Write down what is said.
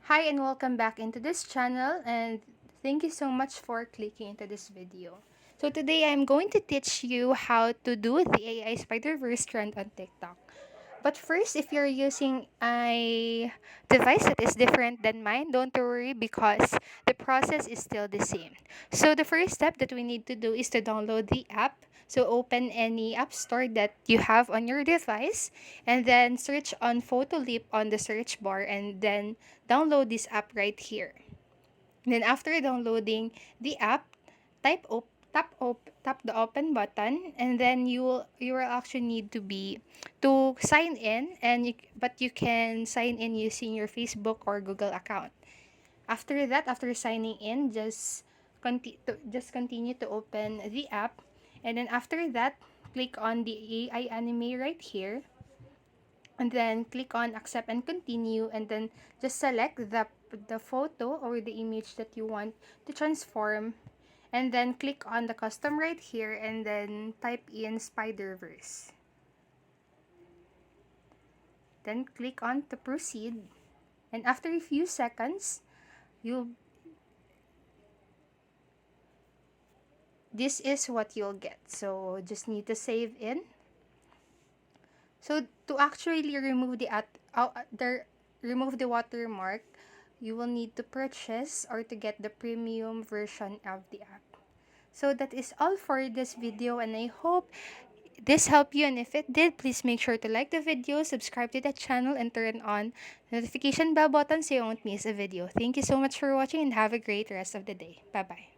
Hi and welcome back into this channel, and thank you so much for clicking into this video. So today I'm going to teach you how to do the AI Spider-Verse trend on TikTok. But first, if you're using a device that is different than mine, don't worry because the process is still the same. So the first step that we need to do is to download the app. So open any app store that you have on your device and then search on Photolip on the search bar and then download this app right here. And then after downloading the app, tap the open button, and then you will actually need to sign in, but you can sign in using your Facebook or Google account. After that, after signing in, just continue to open the app, and then after that, click on the AI anime right here, and then click on accept and continue, and then just select the photo or the image that you want to transform, and then click on the custom right here and then type in Spider-Verse, then click on to proceed, and after a few seconds you this is what you'll get. So just need to save in. So to actually remove the watermark, you will need to purchase or to get the premium version of the app. So that is all for this video, and I hope this helped you, and if it did, please make sure to like the video, subscribe to the channel, and turn on the notification bell button so you won't miss a video. Thank you so much for watching and have a great rest of the day. Bye bye.